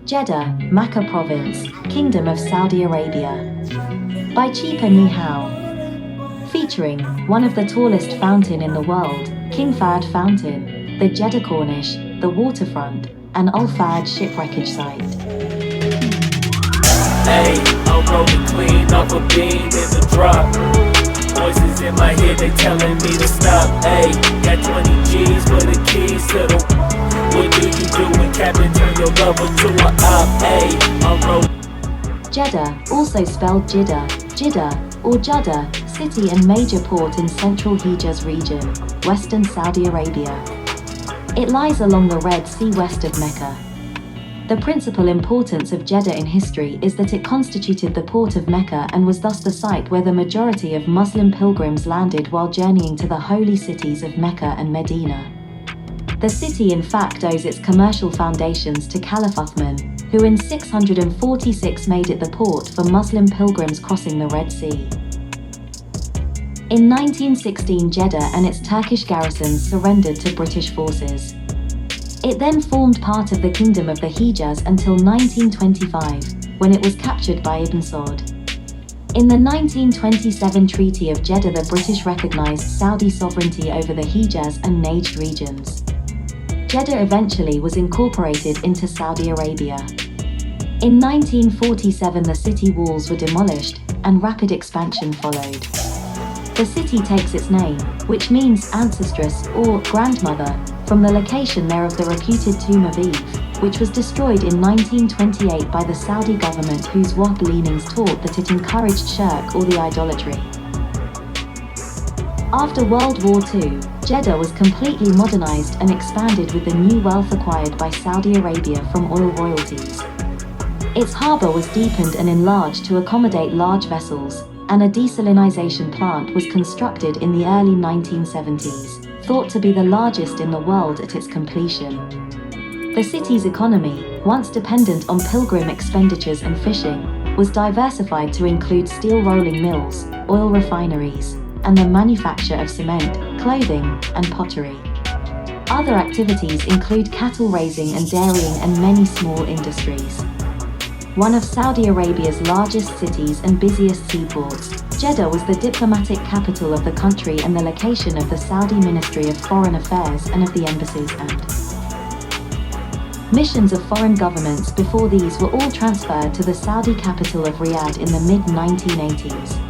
Jeddah, Makkah Province, Kingdom of Saudi Arabia. By Cheeper. Featuring one of the tallest fountain in the world, King Fahd Fountain, the Jeddah Corniche, the Waterfront, and Ulfad shipwreckage site. Hey, I'm rolling clean off a beam in the drop. Voices in my head, they telling me to stop. Hey, got 20 G's for the keys to the. What do you do when Captain turn your lover to a op? Hey, I'm rolling. Jeddah, also spelled Jeddah, or Jeddah, city and major port in central Hijaz region, western Saudi Arabia. It lies along the Red Sea west of Mecca. The principal importance of Jeddah in history is that it constituted the port of Mecca and was thus the site where the majority of Muslim pilgrims landed while journeying to the holy cities of Mecca and Medina. The city in fact owes its commercial foundations to Caliph Uthman, who in 646 made it the port for Muslim pilgrims crossing the Red Sea. In 1916, Jeddah and its Turkish garrisons surrendered to British forces. It then formed part of the Kingdom of the Hijaz until 1925, when it was captured by Ibn Saud. In the 1927 Treaty of Jeddah, the British recognized Saudi sovereignty over the Hijaz and Najd regions. Jeddah eventually was incorporated into Saudi Arabia. In 1947, the city walls were demolished, and rapid expansion followed. The city takes its name, which means ancestress or grandmother, from the location there of the reputed tomb of Eve, which was destroyed in 1928 by the Saudi government, whose Wahhabi leanings taught that it encouraged shirk or the idolatry. After World War II, Jeddah was completely modernized and expanded with the new wealth acquired by Saudi Arabia from oil royalties. Its harbor was deepened and enlarged to accommodate large vessels, and a desalination plant was constructed in the early 1970s, thought to be the largest in the world at its completion. The city's economy, once dependent on pilgrim expenditures and fishing, was diversified to include steel rolling mills, oil refineries, and the manufacture of cement, clothing, and pottery. Other activities include cattle raising and dairying and many small industries. One of Saudi Arabia's largest cities and busiest seaports, Jeddah was the diplomatic capital of the country and the location of the Saudi Ministry of Foreign Affairs and of the embassies and missions of foreign governments before these were all transferred to the Saudi capital of Riyadh in the mid-1980s.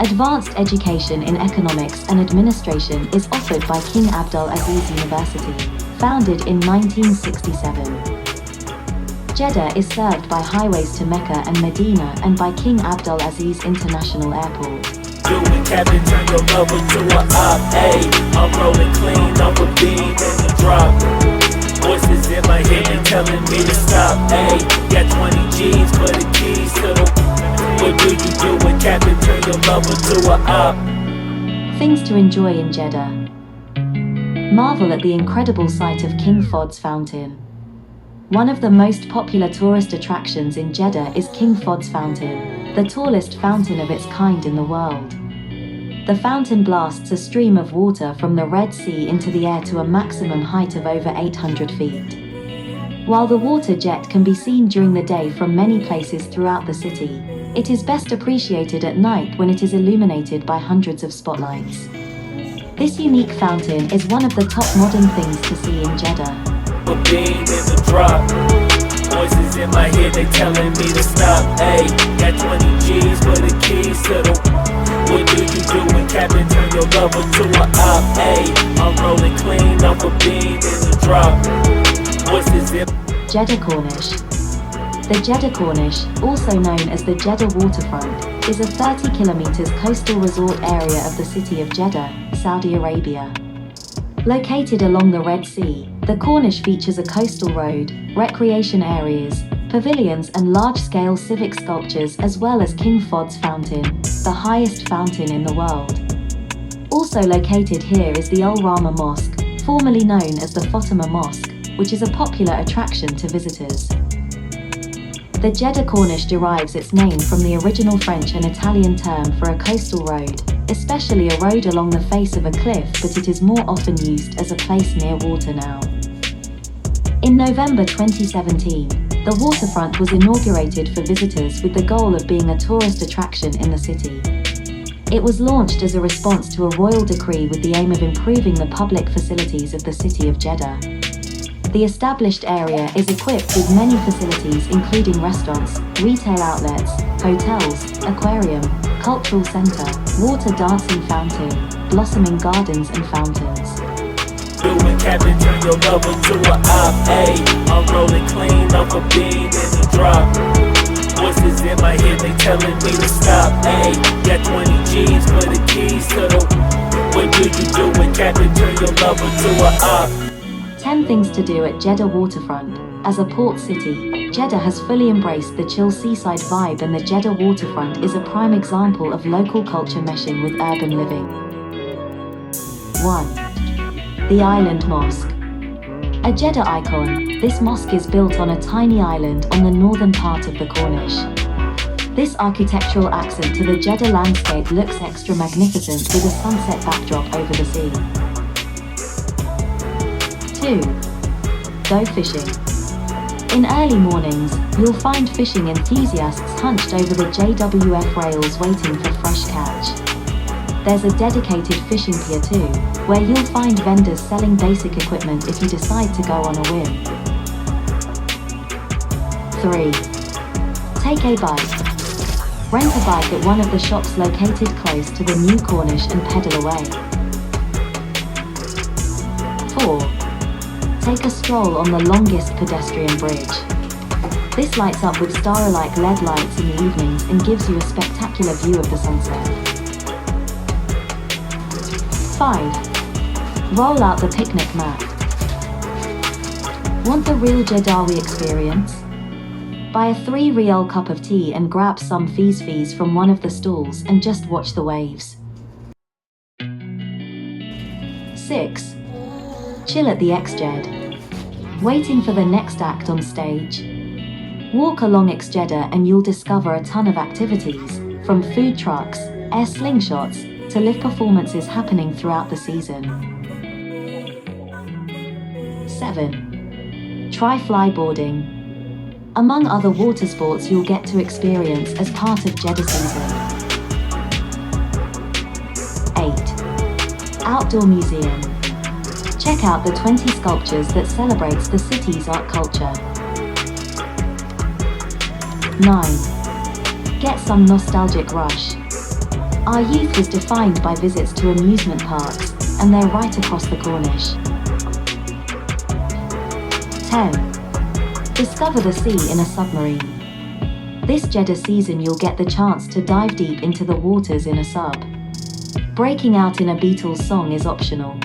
Advanced education in economics and administration is offered by King Abdul Aziz University, founded in 1967. Jeddah is served by highways to Mecca and Medina and by King Abdul Aziz International Airport. Doing Captain turn your lover to a op. Hey, I'm rolling clean off a beam in the drop. Voices in my head, they telling me to stop. Hey, got 20 G's for the keys to the. What do you do when Captain turn your lover to a op? Things to enjoy in Jeddah. Marvel at the incredible sight of King Fahd Fountain. One of the most popular tourist attractions in Jeddah is King Fahd Fountain, the tallest fountain of its kind in the world. The fountain blasts a stream of water from the Red Sea into the air to a maximum height of over 800 feet. While the water jet can be seen during the day from many places throughout the city, it is best appreciated at night when it is illuminated by hundreds of spotlights. This unique fountain is one of the top modern things to see in Jeddah. A beam in the drop. Voices in my head, they telling me to stop. Hey, got 20 G's for the keys to the. What do you do when Captain turn your lover to a op? Hey, I'm rolling clean off a beam in the drop. Voices in Jeddah Corniche. The Jeddah Corniche, also known as the Jeddah Waterfront, is a 30 kilometers coastal resort area of the city of Jeddah, Saudi Arabia. Located along the Red Sea, the Corniche features a coastal road, recreation areas, pavilions and large-scale civic sculptures, as well as King Fahd Fountain, the highest fountain in the world. Also located here is the Al-Rama Mosque, formerly known as the Fatima Mosque, which is a popular attraction to visitors. The Jeddah Corniche derives its name from the original French and Italian term for a coastal road, especially a road along the face of a cliff, but it is more often used as a place near water now. In November 2017, The waterfront was inaugurated for visitors with the goal of being a tourist attraction in the city. It was launched as a response to a royal decree with the aim of improving the public facilities of the city of Jeddah. The established area is equipped with many facilities including restaurants, retail outlets, hotels, aquarium, cultural center, water dancing fountain, blossoming gardens and fountains. Doing cabin, turn your lover to a op, ayy. I'm rolling clean off a bean in the drop. Voices in my head, they telling me to stop, ayy. Got 20 G's for the keys to the... What do you do when cabin, turn your lover to a op? 10 things to do at Jeddah Waterfront. As a port city, Jeddah has fully embraced the chill seaside vibe, and the Jeddah Waterfront is a prime example of local culture meshing with urban living. 1. The Island Mosque. A Jeddah icon, this mosque is built on a tiny island on the northern part of the Corniche. This architectural accent to the Jeddah landscape looks extra magnificent with a sunset backdrop over the sea. 2. Go fishing. In early mornings, you'll find fishing enthusiasts hunched over the JWF rails waiting for fresh catch. There's a dedicated fishing pier too, where you'll find vendors selling basic equipment if you decide to go on a whim. 3. Take a bike. Rent a bike at one of the shops located close to the new Corniche and pedal away. 4. Take a stroll on the longest pedestrian bridge. This lights up with star-like LED lights in the evenings and gives you a spectacular view of the sunset. 5. Roll out the picnic mat. Want the real Jeddawi experience? Buy a 3 Rial cup of tea and grab some fees from one of the stalls and just watch the waves. 6. Chill at the X-Jed. Waiting for the next act on stage? Walk along X-Jeddah and you'll discover a ton of activities, from food trucks, air slingshots, to live performances happening throughout the season. 7. Try flyboarding. Among other water sports you'll get to experience as part of Jeddah season. 8. Outdoor museum. Check out the 20 sculptures that celebrates the city's art culture. 9. Get some nostalgic rush. Our youth was defined by visits to amusement parks, and they're right across the Corniche. 10. Discover the sea in a submarine. This Jeddah season you'll get the chance to dive deep into the waters in a sub. Breaking out in a Beatles song is optional.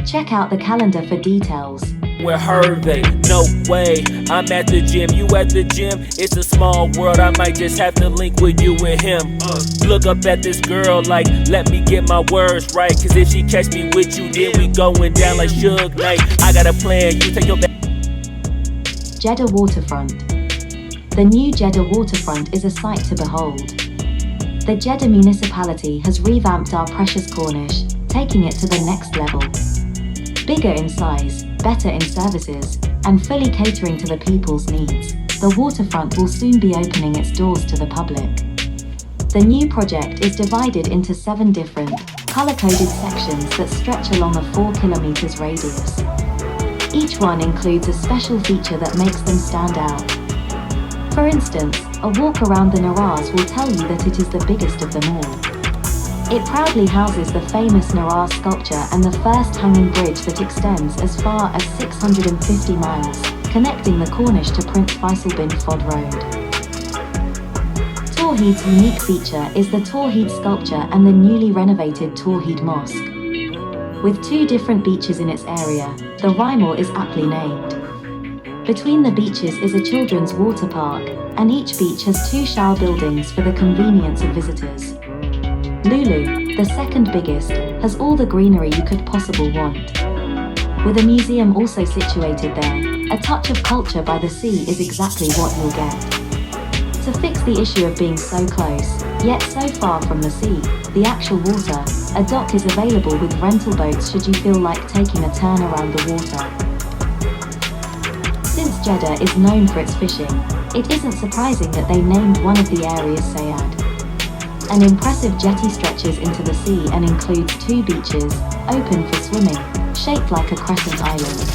Check out the calendar for details. Where Hervey? No way. I'm at the gym, you at the gym. It's a small world, I might just have to link with you and him. Look up at this girl like, let me get my words right. Cause if she catch me with you, then we going down like Suge Knight. I got a plan, you take your Jeddah Waterfront. The new Jeddah Waterfront is a sight to behold. The Jeddah municipality has revamped our precious Corniche, taking it to the next level. Bigger in size, better in services, and fully catering to the people's needs, the waterfront will soon be opening its doors to the public. The new project is divided into 7 different, color-coded sections that stretch along a 4 kilometers radius. Each one includes a special feature that makes them stand out. For instance, a walk around the Naraz will tell you that it is the biggest of them all. It proudly houses the famous Naraz sculpture and the first hanging bridge that extends as far as 650 miles, connecting the Corniche to Prince Faisal bin Fahd Road. Tawheed's unique feature is the Tawheed sculpture and the newly renovated Tawheed Mosque. With 2 different beaches in its area, the Rimal is aptly named. Between the beaches is a children's water park, and each beach has 2 shower buildings for the convenience of visitors. Lulu, the second biggest, has all the greenery you could possibly want. With a museum also situated there, a touch of culture by the sea is exactly what you'll get. To fix the issue of being so close, yet so far from the sea, the actual water, a dock is available with rental boats should you feel like taking a turn around the water. Since Jeddah is known for its fishing. It isn't surprising that they named one of the areas Sayad. An impressive jetty stretches into the sea and includes 2 beaches, open for swimming, shaped like a crescent island.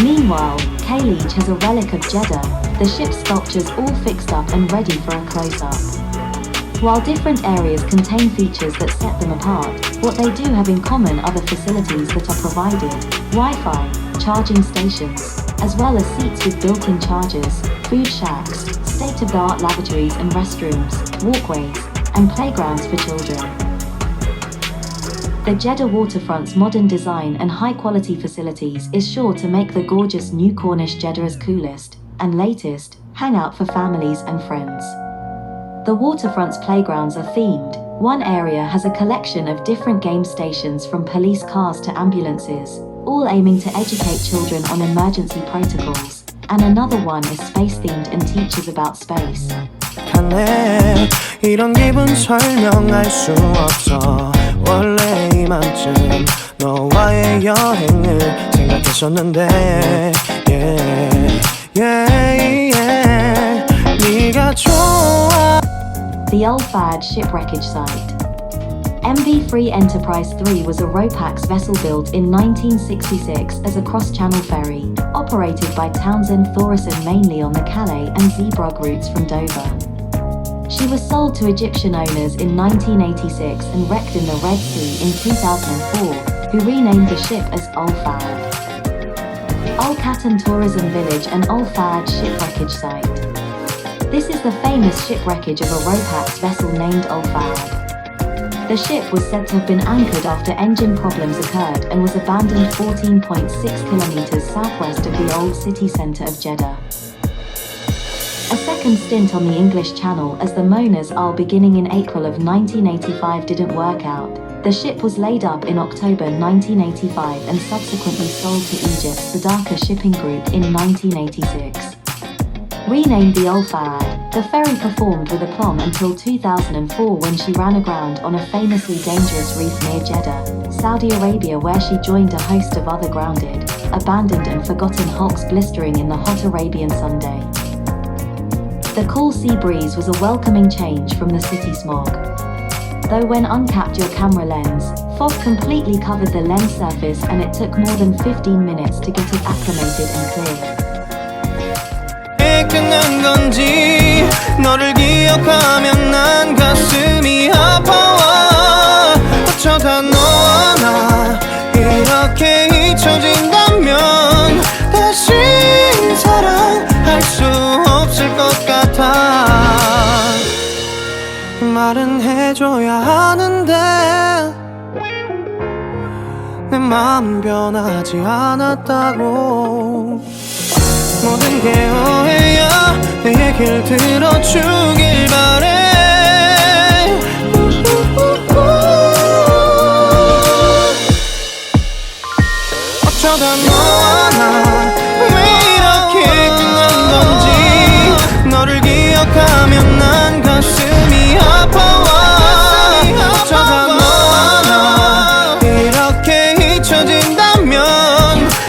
Meanwhile, Khalij has a relic of Jeddah, the ship's sculptures all fixed up and ready for a close-up. While different areas contain features that set them apart, what they do have in common are the facilities that are provided: Wi-Fi, charging stations, as well as seats with built-in chargers, food shacks, state-of-the-art lavatories and restrooms, walkways, and playgrounds for children. The Jeddah waterfront's modern design and high-quality facilities is sure to make the gorgeous new Corniche Jeddah's coolest and latest hangout for families and friends. The waterfront's playgrounds are themed. One area has a collection of different game stations from police cars to ambulances, all aiming to educate children on emergency protocols, and another one is space-themed and teaches about space. 이런 기분 설명할 수 없어 원래 이맘쯤 너와의 여행을 생각했었는데 네가 좋아. The Ulfad shipwreckage site. MV Free Enterprise 3 was a Ropax vessel built in 1966 as a cross-channel ferry, operated by Townsend Thoresen mainly on the Calais and Zeebrugge routes from Dover. She was sold to Egyptian owners in 1986 and wrecked in the Red Sea in 2004, who renamed the ship as Ulfad. Al-Katan Tourism Village and Ulfad shipwreckage site. This is the famous shipwreckage of a Ropax vessel named Ulfad. The ship was said to have been anchored after engine problems occurred and was abandoned 14.6 kilometers southwest of the old city center of Jeddah. A second stint on the English Channel as the Mona's Al beginning in April of 1985 didn't work out. The ship was laid up in October 1985 and subsequently sold to Egypt's Sadaka Shipping Group in 1986. Renamed the Ulfad, the ferry performed with aplomb until 2004 when she ran aground on a famously dangerous reef near Jeddah, Saudi Arabia, where she joined a host of other grounded, abandoned and forgotten hulks blistering in the hot Arabian sun day. The cool sea breeze was a welcoming change from the city smog. Though when uncapped your camera lens, fog completely covered the lens surface and it took more than 15 minutes to get it acclimated and clear. 끝난 건지 너를 기억하면 난 가슴이 아파와 어쩌다 너와 나 이렇게 잊혀진다면 다시 사랑할 수 없을 것 같아 말은 해줘야 하는데 내 마음 변하지 않았다고 모든 게 오해야 내 얘기를 들어주고